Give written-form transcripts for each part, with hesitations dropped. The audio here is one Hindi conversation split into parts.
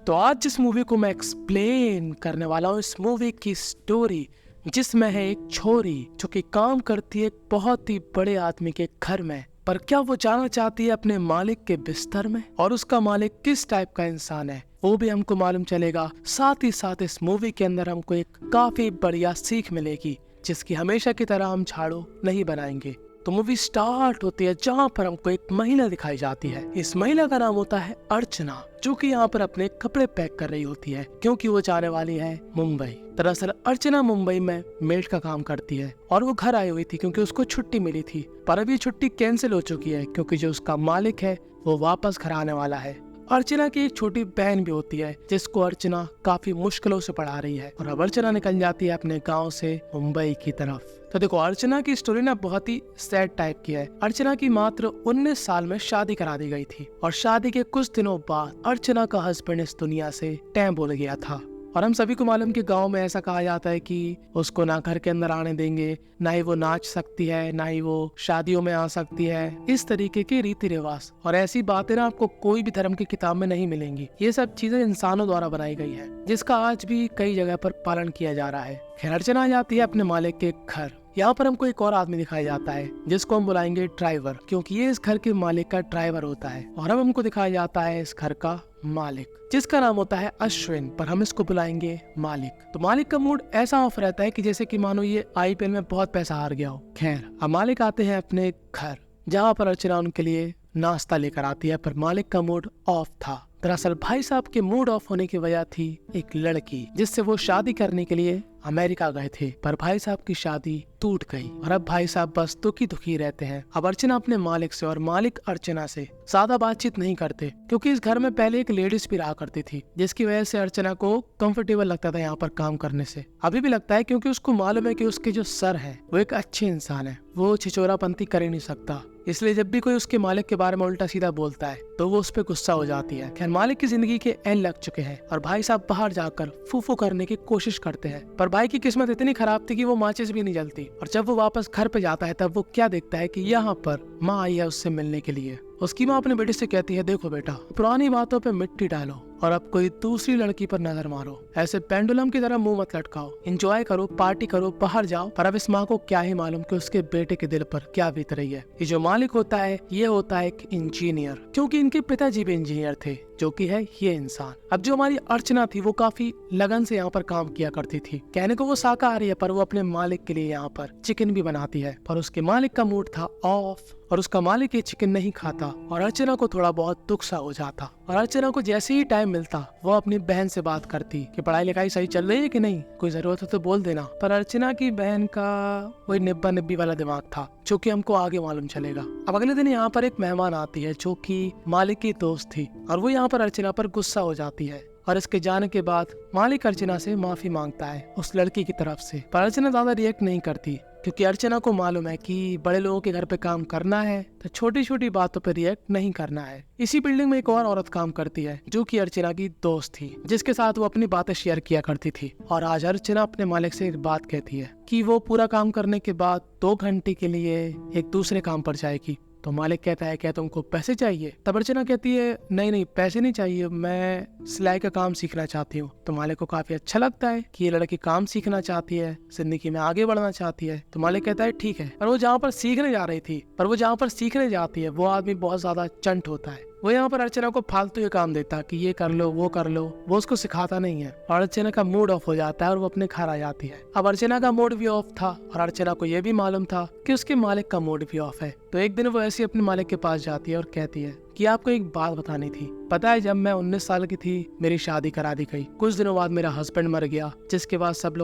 तो आज जिस मूवी को मैं एक्सप्लेन करने वाला हूँ, इस मूवी की स्टोरी जिसमें है एक छोरी जो कि काम करती है एक बहुत ही बड़े आदमी के घर में, पर क्या वो जाना चाहती है अपने मालिक के बिस्तर में, और उसका मालिक किस टाइप का इंसान है वो भी हमको मालूम चलेगा। साथ ही साथ इस मूवी के अंदर हमको एक काफी बढ़िया सीख मिलेगी जिसकी हमेशा की तरह हम झाड़ू नहीं बनाएंगे। तो मूवी स्टार्ट होती है जहाँ पर हमको एक महिला दिखाई जाती है। इस महिला का नाम होता है अर्चना, जो कि यहाँ पर अपने कपड़े पैक कर रही होती है क्योंकि वो जाने वाली है मुंबई। दरअसल अर्चना मुंबई में मेड का काम करती है और वो घर आई हुई थी क्योंकि उसको छुट्टी मिली थी, पर अभी छुट्टी कैंसिल हो चुकी है क्योंकि जो उसका मालिक है वो वापस घर आने वाला है। अर्चना की एक छोटी बहन भी होती है जिसको अर्चना काफी मुश्किलों से पढ़ा रही है, और अब अर्चना निकल जाती है अपने गांव से मुंबई की तरफ। तो देखो, अर्चना की स्टोरी ना बहुत ही सैड टाइप की है। अर्चना की मात्र 19 साल में शादी करा दी गई थी और शादी के कुछ दिनों बाद अर्चना का हस्बैंड इस दुनिया से टैं बोल गया था। और हम सभी को मालूम कि गांव में ऐसा कहा जाता है कि उसको ना घर के अंदर आने देंगे, ना ही वो नाच सकती है, ना ही वो शादियों में आ सकती है। इस तरीके के रीति रिवाज और ऐसी बातें ना आपको कोई भी धर्म की किताब में नहीं मिलेंगी। ये सब चीजें इंसानों द्वारा बनाई गई है जिसका आज भी कई जगह पर पालन किया जा रहा है। खैर, अर्चना आ जाती है अपने मालिक के घर। यहाँ पर हमको एक और आदमी दिखाया जाता है जिसको हम बुलाएंगे ड्राइवर, क्योंकि ये इस घर के मालिक का ड्राइवर होता है। और अब हमको दिखाया जाता है इस घर का मालिक जिसका नाम होता है अश्विन, पर हम इसको बुलाएंगे मालिक। तो मालिक का मूड ऐसा ऑफ रहता है कि जैसे कि मानो ये आईपीएल में बहुत पैसा हार गया हो। खैर, अब मालिक आते हैं अपने घर जहाँ पर अर्चना उनके लिए नाश्ता लेकर आती है, पर मालिक का मूड ऑफ था। दरअसल भाई साहब के मूड ऑफ होने की वजह थी एक लड़की जिससे वो शादी करने के लिए अमेरिका गए थे, पर भाई साहब की शादी टूट गई और अब भाई साहब बस दुखी दुखी रहते हैं। अब अर्चना अपने मालिक से और मालिक अर्चना से ज्यादा बातचीत नहीं करते क्योंकि इस घर में पहले एक लेडीज भी रहा करती थी, जिसकी वजह से अर्चना को कंफर्टेबल लगता था यहाँ पर काम करने से। अभी भी लगता है क्योंकि उसको मालूम है कि उसके जो सर है वो एक अच्छे इंसान है, वो छिचोरापंती कर ही नहीं सकता। इसलिए जब भी कोई उसके मालिक के बारे में उल्टा सीधा बोलता है तो वो उस पर गुस्सा हो जाती है। खैर, मालिक की जिंदगी के एंड लग चुके हैं और भाई साहब बाहर जाकर फूफू करने की कोशिश करते हैं, पर भाई की किस्मत इतनी खराब थी कि वो माचिस भी नहीं जलती। और जब वो वापस घर पे जाता है तब वो क्या देखता है कि यहाँ पर माँ आई है उससे मिलने के लिए। उसकी माँ अपने बेटे से कहती है, देखो बेटा, पुरानी बातों पे मिट्टी डालो और अब कोई दूसरी लड़की पर नजर मारो, ऐसे पेंडुलम की तरह मुंह मत लटकाओ, एंजॉय करो, पार्टी करो, बाहर जाओ। पर अब इस माँ को क्या ही मालूम कि उसके बेटे के दिल पर क्या बीत रही है। ये जो मालिक होता है ये होता है एक इंजीनियर, क्योंकि इनके पिताजी भी इंजीनियर थे, जो कि है ये इंसान। अब जो हमारी अर्चना थी वो काफी लगन से यहाँ पर काम किया करती थी। कहने को वो शाकाहारी है, पर वो अपने मालिक के लिए यहाँ पर चिकन भी बनाती है। पर उसके मालिक का मूड था ऑफ और उसका मालिक ये चिकन नहीं खाता और अर्चना को थोड़ा बहुत दुख सा हो जाता। और अर्चना को जैसे ही टाइम मिलता वो अपनी बहन से बात करती कि पढ़ाई लिखाई सही चल रही है कि नहीं, कोई जरूरत हो तो बोल देना। पर अर्चना की बहन का वही निब्बा निब्बी वाला दिमाग था, जो कि हमको आगे मालूम चलेगा। अब अगले दिन यहाँ पर एक मेहमान आती है जो कि मालिक की दोस्त थी और वो यहाँ पर अर्चना पर गुस्सा हो जाती है। और इसके जाने के बाद मालिक अर्चना से माफी मांगता है उस लड़की की तरफ से, पर अर्चना ज्यादा रिएक्ट नहीं करती क्योंकि अर्चना को मालूम है कि बड़े लोगों के घर पे काम करना है तो छोटी छोटी बातों पे रिएक्ट नहीं करना है। इसी बिल्डिंग में एक और औरत काम करती है जो कि अर्चना की दोस्त थी, जिसके साथ वो अपनी बातें शेयर किया करती थी। और आज अर्चना अपने मालिक से एक बात कहती है कि वो पूरा काम करने के बाद 2 घंटे के लिए एक दूसरे काम पर जाएगी। तो मालिक कहता है, क्या तुमको पैसे चाहिए? तब अर्चना कहती है, नहीं नहीं पैसे नहीं चाहिए, मैं सिलाई का काम सीखना चाहती हूँ। तो मालिक को काफी अच्छा लगता है कि ये लड़की काम सीखना चाहती है, जिंदगी में आगे बढ़ना चाहती है। तो मालिक कहता है ठीक है। पर वो जहाँ पर सीखने जाती है वो आदमी बहुत ज्यादा चंट होता है। वो यहाँ पर अर्चना को फालतू ये काम देता कि ये कर लो वो कर लो, वो उसको सिखाता नहीं है। और अर्चना का मूड ऑफ हो जाता है और वो अपने घर आ जाती है। अब अर्चना का मूड भी ऑफ था और अर्चना को ये भी मालूम था कि उसके मालिक का मूड भी ऑफ है। तो एक दिन वो ऐसे अपने मालिक के पास जाती है और कहती है कि आपको एक बात बतानी थी। पता है, जब मैं 19 साल की थी मेरी शादी करा दी गई। कुछ दिनों बाद मेरा हस्बैंड मर गया, जिसके बाद सब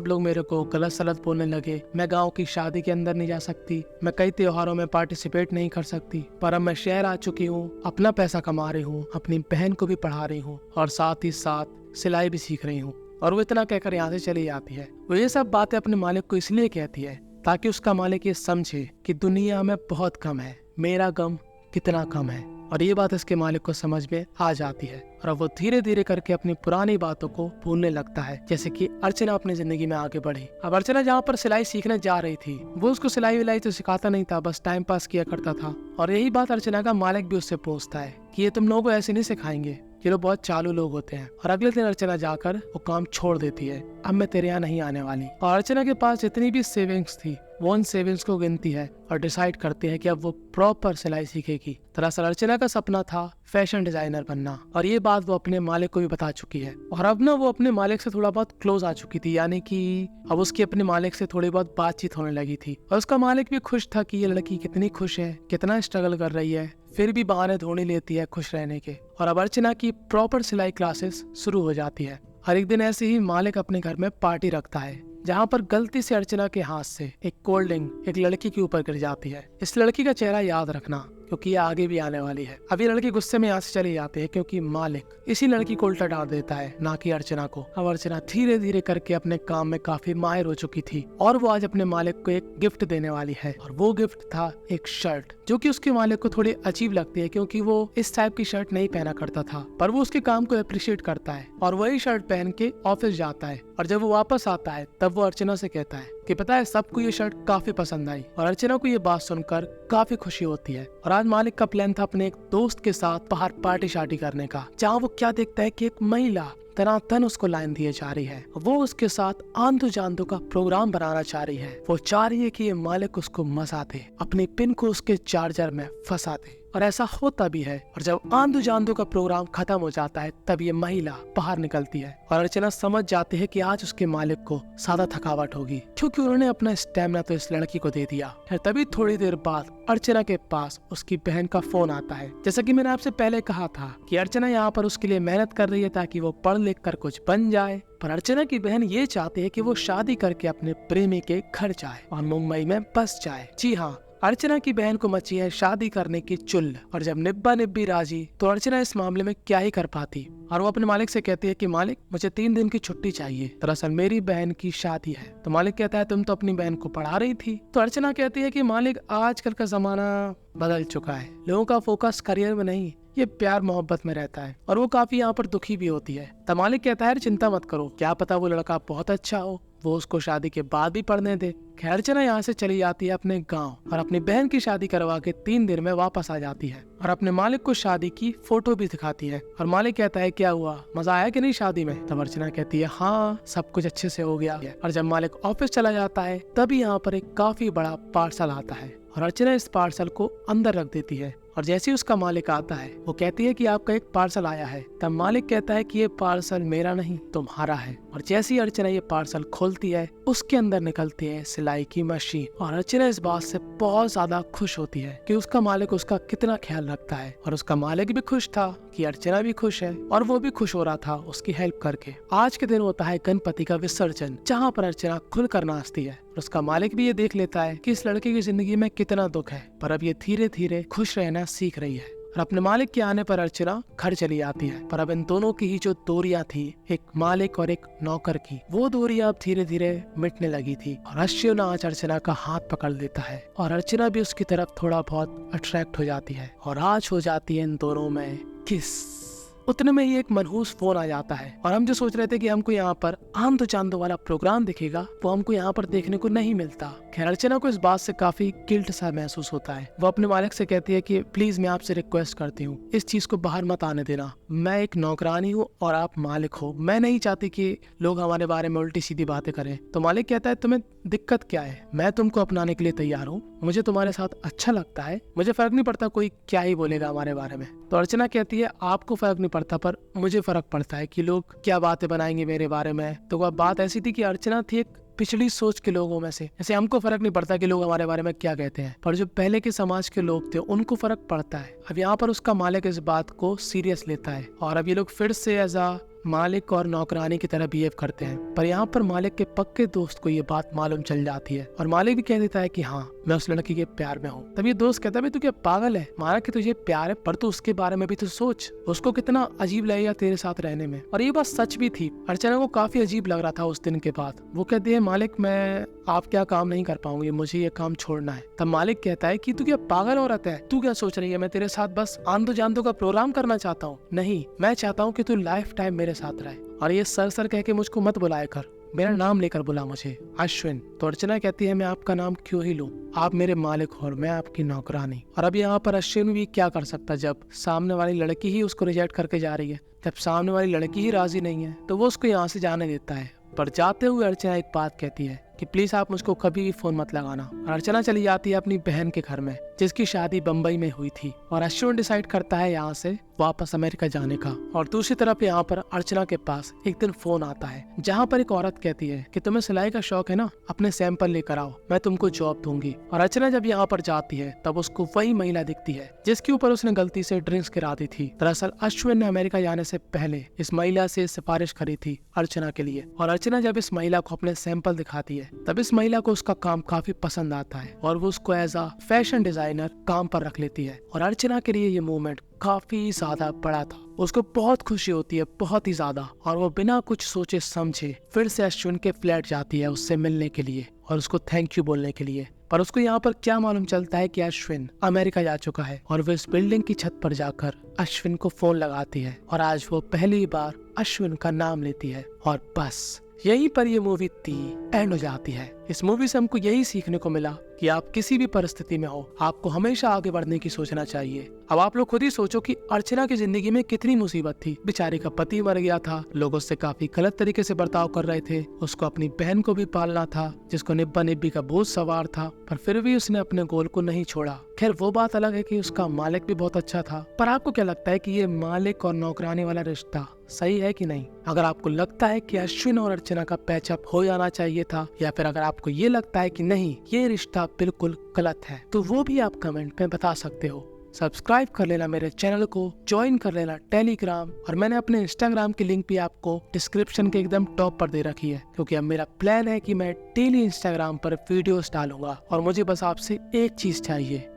लोग मेरे को गलत सलत बोलने लगे। मैं गांव की शादी के अंदर नहीं जा सकती, मैं कई त्योहारों में पार्टिसिपेट नहीं कर सकती। पर अब मैं शहर आ चुकी हूँ, अपना पैसा कमा रही हूँ, अपनी बहन को भी पढ़ा रही हूँ और साथ ही साथ सिलाई भी सीख रही हूँ। और वो इतना कहकर यहाँ से चली जाती है। वो ये सब बातें अपने मालिक को इसलिए कहती है ताकि उसका मालिक ये समझे कि दुनिया में बहुत कम है, मेरा गम कितना कम है। और ये बात इसके मालिक को समझ में आ जाती है और अब वो धीरे धीरे करके अपनी पुरानी बातों को भूलने लगता है, जैसे कि अर्चना अपनी जिंदगी में आगे बढ़ी। अब अर्चना जहाँ पर सिलाई सीखने जा रही थी वो उसको सिलाई विलाई तो सिखाता नहीं था, बस टाइम पास किया करता था। और यही बात अर्चना का मालिक भी उससे पूछता है कि ये तुम लोगों को ऐसे नहीं सिखाएंगे, ये लोग बहुत चालू लोग होते हैं। और अगले दिन अर्चना जाकर वो काम छोड़ देती है, अब मैं तेरे यहाँ नहीं आने वाली। और अर्चना के पास जितनी भी सेविंग्स थी वो उन सेविंग्स को गिनती है और डिसाइड करती है कि अब वो प्रॉपर सिलाई सीखेगी। दरअसल अर्चना का सपना था फैशन डिजाइनर बनना, और ये बात वो अपने मालिक को भी बता चुकी है। और अब ना वो अपने मालिक से थोड़ा बहुत क्लोज आ चुकी थी, यानी कि अब उसकी अपने मालिक से थोड़ी बहुत बातचीत होने लगी थी। और उसका मालिक भी खुश था कि ये लड़की कितनी खुश है, कितना स्ट्रगल कर रही है, फिर भी बहाने ढूंढ लेती है खुश रहने के। और अब अर्चना की प्रॉपर सिलाई क्लासेस शुरू हो जाती है। हर एक दिन ऐसे ही मालिक अपने घर में पार्टी रखता है, जहाँ पर गलती से अर्चना के हाथ से एक कोल्ड ड्रिंक एक लड़की के ऊपर गिर जाती है। इस लड़की का चेहरा याद रखना, क्योंकि ये आगे भी आने वाली है। अब ये लड़की गुस्से में यहाँ से चली जाती है, क्योंकि मालिक इसी लड़की को उल्टा डाल देता है, ना कि अर्चना को। अब अर्चना धीरे धीरे करके अपने काम में काफी माहिर हो चुकी थी, और वो आज अपने मालिक को एक गिफ्ट देने वाली है। और वो गिफ्ट था एक शर्ट, जो कि उसके मालिक को थोड़ी अजीब लगती है, क्योंकि वो इस टाइप की शर्ट नहीं पहना करता था। पर वो उसके काम को अप्रिशिएट करता है और वही शर्ट पहन के ऑफिस जाता है। और जब वो वापस आता है तब वो अर्चना से कहता है कि पता है सबको ये शर्ट काफी पसंद आई। और अर्चना को ये बात सुनकर काफी खुशी होती है। और आज मालिक का प्लान था अपने एक दोस्त के साथ बाहर पार्टी शार्टी करने का, जहाँ वो क्या देखता है कि एक महिला तनातन उसको लाइन दिए जा रही है। वो उसके साथ आंधू जांधू का प्रोग्राम बनाना चाह रही है। वो चाह रही है कि ये मालिक उसको मसा दे, अपनी पिन को उसके चार्जर में फंसा दे। और ऐसा होता भी है। और जब आंधू जांधू का प्रोग्राम खत्म हो जाता है तब ये महिला बाहर निकलती है। और अर्चना समझ जाती है कि आज उसके मालिक को ज्यादा थकावट होगी, क्योंकि उन्होंने अपना स्टेमिना तो इस लड़की को दे दिया है। तभी थोड़ी देर बाद अर्चना के पास उसकी बहन का फोन आता है। जैसा कि मैंने आपसे पहले कहा था कि अर्चना यहाँ पर उसके लिए मेहनत कर रही है ताकि वो पढ़ लिख कर कुछ बन जाए, पर अर्चना की बहन ये चाहती है कि वो शादी करके अपने प्रेमी के घर जाए और मुंबई में बस जाए। जी हाँ, अर्चना की बहन को मची है शादी करने की चुल। और जब निब्बा निब्बी राजी, तो अर्चना इस मामले में क्या ही कर पाती। और वो अपने मालिक से कहती है कि मालिक मुझे 3 दिन की छुट्टी चाहिए, दरअसल मेरी बहन की शादी है। तो मालिक कहता है तुम तो अपनी बहन को पढ़ा रही थी। तो अर्चना कहती है कि मालिक आजकल का जमाना बदल चुका है, लोगों का फोकस करियर में नहीं, ये प्यार मोहब्बत में रहता है। और वो काफी यहाँ पर दुखी भी होती है। तो मालिक कहता है चिंता मत करो, क्या पता वो लड़का बहुत अच्छा हो, वो उसको शादी के बाद भी पढ़ने दे। खैर अर्चना यहाँ से चली जाती है अपने गांव और अपनी बहन की शादी करवा के 3 दिन में वापस आ जाती है। और अपने मालिक को शादी की फोटो भी दिखाती है। और मालिक कहता है क्या हुआ, मजा आया कि नहीं शादी में। तब अर्चना कहती है हाँ सब कुछ अच्छे से हो गया। और जब मालिक ऑफिस चला जाता है तभी यहाँ पर एक काफी बड़ा पार्सल आता है और अर्चना इस पार्सल को अंदर रख देती है। और जैसे ही उसका मालिक आता है वो कहती है कि आपका एक पार्सल आया है। तब मालिक कहता है कि ये पार्सल मेरा नहीं तुम्हारा है। और जैसे ही अर्चना ये पार्सल खोलती है उसके अंदर निकलती है सिलाई की मशीन। और अर्चना इस बात से बहुत ज्यादा खुश होती है कि उसका मालिक उसका कितना ख्याल रखता है। और उसका मालिक भी खुश था कि अर्चना भी खुश है और वो भी खुश हो रहा था उसकी हेल्प करके। आज के दिन होता है गणपति का विसर्जन, जहाँ पर अर्चना खुलकर नाचती है। उसका मालिक भी ये देख लेता है कि इस लड़के की जिंदगी में कितना दुख है, पर अब ये धीरे धीरे खुश रहना सीख रही है। और अपने मालिक के आने पर अर्चना घर चली आती है। पर अब इन दोनों की ही जो दूरियां थी, एक मालिक और एक नौकर की, वो दूरियां अब धीरे धीरे मिटने लगी थी। और अश्विनाज अर्चना का हाथ पकड़ लेता है और अर्चना भी उसकी तरफ थोड़ा बहुत अट्रैक्ट हो जाती है। और आज हो जाती है इन दोनों में किस। उतने में ही एक मनहूस फोन आ जाता है और हम जो सोच रहे थे कि हमको यहाँ पर आंधो चांदो वाला प्रोग्राम दिखेगा वो हमको यहाँ पर देखने को नहीं मिलता। खैर अर्चना को इस बात से काफी गिल्ट सा महसूस होता है। वो अपने मालिक से कहती है कि प्लीज मैं आपसे रिक्वेस्ट करती हूँ इस चीज को बाहर मत आने देना। मैं एक नौकरानी हूँ और आप मालिक हो, मैं नहीं चाहती कि लोग हमारे बारे में उल्टी सीधी बातें करें। तो मालिक कहता है तुम्हें दिक्कत क्या है, मैं तुमको अपनाने के लिए तैयार हूँ, मुझे तुम्हारे साथ अच्छा लगता है, मुझे फर्क नहीं पड़ता कोई क्या ही बोलेगा हमारे बारे में। तो अर्चना कहती है आपको फर्क नहीं पड़ता पर मुझे फर्क पड़ता है कि लोग क्या बातें बनाएंगे मेरे बारे में। तो वह बात ऐसी थी कि अर्चना थी एक पिछड़ी सोच के लोगों में से। जैसे हमको फर्क नहीं पड़ता कि लोग हमारे बारे में क्या कहते हैं, पर जो पहले के समाज के लोग थे उनको फर्क पड़ता है। अब यहाँ पर उसका मालिक इस बात को सीरियस लेता है और अब ये लोग फिर से एज अ मालिक और नौकरानी की तरह बिहेव करते हैं। पर यहाँ पर मालिक के पक्के दोस्त को ये बात मालूम चल जाती है और मालिक भी कह देता है कि हाँ मैं उस लड़की के प्यार में हूँ। तब ये दोस्त कहता है भाई तू क्या पागल है, माना कि तुझे प्यार है पर तू उसके बारे में भी तो सोच, उसको कितना अजीब लगेगा तेरे साथ रहने में। और ये बात सच भी थी। अर्चना को काफी अजीब लग रहा था उस दिन के बाद। वो कहती है मालिक मैं आप क्या काम नहीं कर पाऊंगी, मुझे ये काम छोड़ना है। तब मालिक कहता है कि तू क्या पागल औरत है, तू क्या सोच रही है मैं तेरे साथ बस आंधो जांधो का प्रोग्राम करना चाहता हूँ। नहीं, मैं चाहता हूँ कि तू लाइफ टाइम मेरे साथ रहे। और ये सर सर कह के मुझको मत बुलाया कर, मेरा नाम लेकर बुला मुझे, अश्विन। तो अर्चना कहती है मैं आपका नाम क्यों ही लूं, आप मेरे मालिक हो और मैं आपकी नौकरानी। और अब यहाँ पर अश्विन भी क्या कर सकता जब सामने वाली लड़की ही उसको रिजेक्ट करके जा रही है। जब सामने वाली लड़की ही राजी नहीं है तो वो उसको यहाँ से जाने देता है। पर जाते हुए अर्चना एक बात कहती है कि प्लीज आप मुझको कभी भी फोन मत लगाना। और अर्चना चली जाती है अपनी बहन के घर में जिसकी शादी बम्बई में हुई थी। और अश्विन डिसाइड करता है यहाँ से वापस अमेरिका जाने का। और दूसरी तरफ यहाँ पर अर्चना के पास एक दिन फोन आता है जहाँ पर एक औरत कहती है कि तुम्हें सिलाई का शौक है ना, अपने सैंपल लेकर आओ, मैं तुमको जॉब दूंगी। और अर्चना जब यहाँ पर जाती है तब उसको वही महिला दिखती है जिसके ऊपर उसने गलती से ड्रिंक्स गिरा दी थी। दरअसल अश्विन ने अमेरिका जाने से पहले इस महिला से सिफारिश करी थी अर्चना के लिए। और अर्चना जब इस महिला को अपने सैंपल दिखाती है तब इस महिला को उसका काम काफी पसंद आता है और वो उसको एज अ फैशन डिजाइनर काम पर रख लेती है। और अर्चना के लिए ये मूवमेंट काफी ज्यादा बड़ा था, उसको बहुत खुशी होती है, बहुत ही ज्यादा। और वो बिना कुछ सोचे समझे फिर से अश्विन के फ्लैट जाती है उससे मिलने के लिए और उसको थैंक यू बोलने के लिए। पर उसको यहाँ पर क्या मालूम चलता है कि अश्विन अमेरिका जा चुका है। और वो इस बिल्डिंग की छत पर जाकर अश्विन को फोन लगाती है और आज वो पहली बार अश्विन का नाम लेती है। और बस यहीं पर ये मूवी एंड हो जाती है। इस मूवी से हमको यही सीखने को मिला कि आप किसी भी परिस्थिति में हो, आपको हमेशा आगे बढ़ने की सोचना चाहिए। अब आप लोग खुद ही सोचो कि अर्चना की जिंदगी में कितनी मुसीबत थी। बेचारी का पति मर गया था, लोग उससे काफी गलत तरीके से बर्ताव कर रहे थे, उसको अपनी बहन को भी पालना था जिसको निब्बा निब्बी का बोझ सवार था, पर फिर भी उसने अपने गोल को नहीं छोड़ा। खैर वो बात अलग है कि उसका मालिक भी बहुत अच्छा था। पर आपको क्या लगता है कि ये मालिक और नौकरानी वाला रिश्ता सही है कि नहीं? अगर आपको लगता है कि अश्विन और अर्चना का पैचअप हो जाना चाहिए था, या फिर अगर आपको ये लगता है कि नहीं ये रिश्ता बिल्कुल गलत है, तो वो भी आप कमेंट में बता सकते हो। सब्सक्राइब कर लेना मेरे चैनल को, ज्वाइन कर लेना टेलीग्राम, और मैंने अपने इंस्टाग्राम की लिंक भी आपको डिस्क्रिप्शन के एकदम टॉप पर दे रखी है, क्योंकि अब मेरा प्लान है कि मैं डेली इंस्टाग्राम पर वीडियोस डालूंगा। और मुझे बस आपसे एक चीज चाहिए,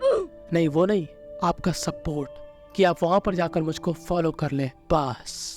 नहीं वो नहीं, आपका सपोर्ट, कि आप वहां पर जाकर मुझको फॉलो कर ले बस।